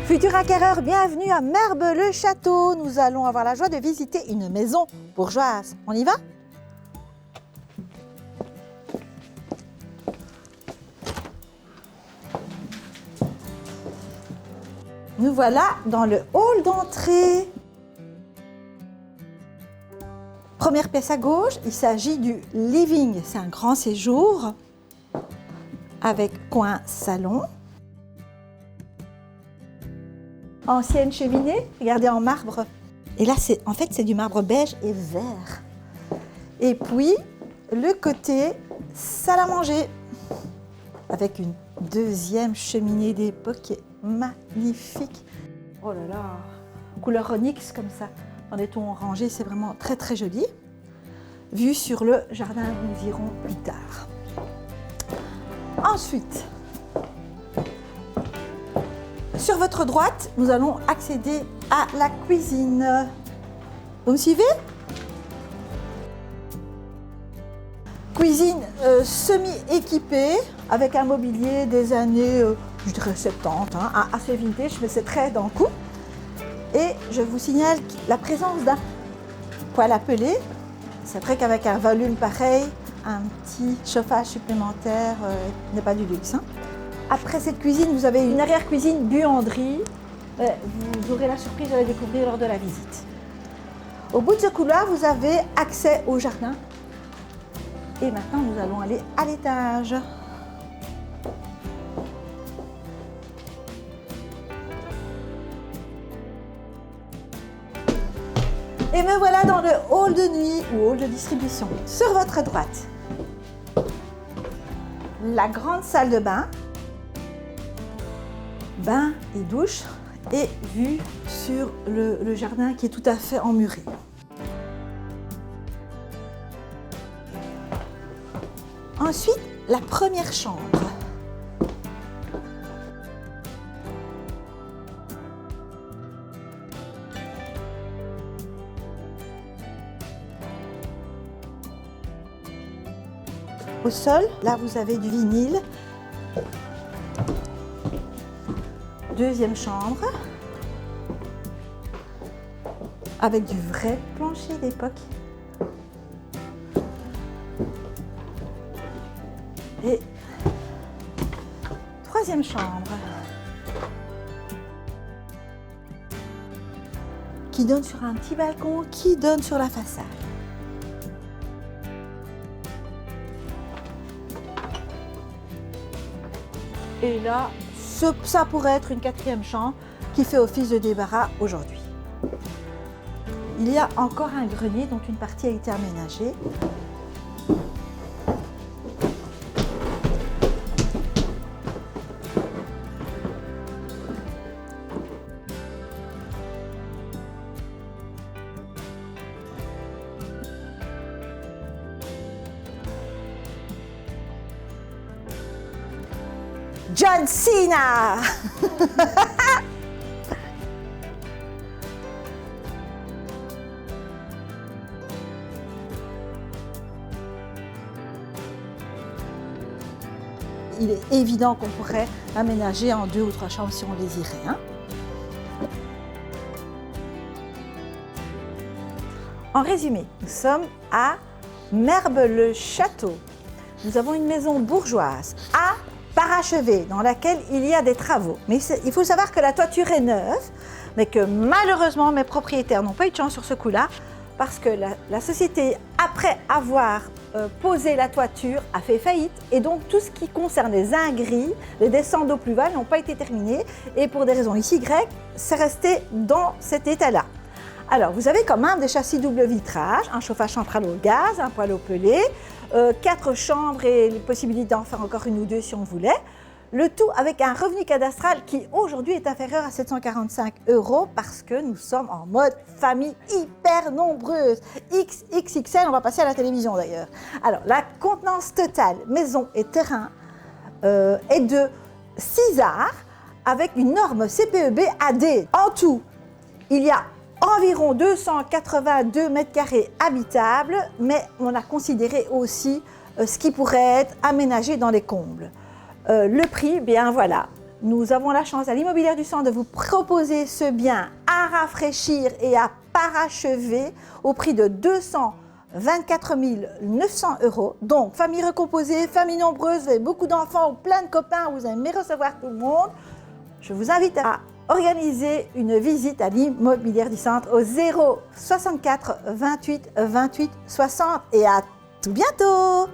Futurs acquéreurs, bienvenue à Merbes-le-Château. Nous allons avoir la joie de visiter une maison bourgeoise. On y va? Nous voilà dans le hall d'entrée. Première pièce à gauche, il s'agit du living. C'est un grand séjour avec coin salon. Ancienne cheminée, regardez en marbre. Et là, en fait, c'est du marbre beige et vert. Et puis, le côté salle à manger avec une deuxième cheminée d'époque qui est magnifique. Oh là là, couleur onyx comme ça, dans les tons orangés, c'est vraiment très très joli. Vue sur le jardin, nous irons plus tard. Ensuite, sur votre droite, nous allons accéder à la cuisine. Vous me suivez? Cuisine semi-équipée, avec un mobilier des années, je dirais 70, assez vintage, mais c'est très dans le coup. Et je vous signale la présence d'un poêle à peler. C'est vrai qu'avec un volume pareil, un petit chauffage supplémentaire n'est pas du luxe. Après cette cuisine, vous avez une arrière-cuisine buanderie. Vous aurez la surprise de la découvrir lors de la visite. Au bout de ce couloir, vous avez accès au jardin. Et maintenant, nous allons aller à l'étage. Et me voilà dans le hall de nuit ou hall de distribution. Sur votre droite, la grande salle de bain. Bain et douche et vue sur le jardin qui est tout à fait emmuré. Ensuite, la première chambre. Au sol, là vous avez du vinyle. Deuxième chambre, avec du vrai plancher d'époque. Et troisième chambre, qui donne sur un petit balcon, qui donne sur la façade. Et là, ça pourrait être une quatrième chambre qui fait office de débarras aujourd'hui. Il y a encore un grenier dont une partie a été aménagée. John Cena! Il est évident qu'on pourrait aménager en 2 ou 3 chambres si on désirait. En résumé, nous sommes à Merbes-le-Château. Nous avons une maison bourgeoise à parachevé, dans laquelle il y a des travaux. Mais il faut savoir que la toiture est neuve, mais que malheureusement mes propriétaires n'ont pas eu de chance sur ce coup-là, parce que la société, après avoir posé la toiture, a fait faillite, et donc tout ce qui concerne les ingris, les descentes d'eau pluviale n'ont pas été terminés, et pour des raisons XY, c'est resté dans cet état-là. Alors, vous avez quand même des châssis double vitrage, un chauffage central au gaz, un poêle au pelé, 4 chambres et la possibilité d'en faire encore 1 ou 2 si on voulait. Le tout avec un revenu cadastral qui aujourd'hui est inférieur à 745 € parce que nous sommes en mode famille hyper nombreuse. XXXL, on va passer à la télévision d'ailleurs. Alors, la contenance totale, maison et terrain, est de 6 arts avec une norme CPEB AD. En tout, il y a environ 282 mètres carrés habitables, mais on a considéré aussi ce qui pourrait être aménagé dans les combles. Le prix, bien voilà, nous avons la chance à l'Immobilière du Centre de vous proposer ce bien à rafraîchir et à parachever au prix de 224 900 €. Donc, famille recomposée, famille nombreuse, vous avez beaucoup d'enfants ou plein de copains, vous aimez recevoir tout le monde. Je vous invite à organiser une visite à l'Immobilière du Centre au 0 64 28 28 60 et à tout bientôt!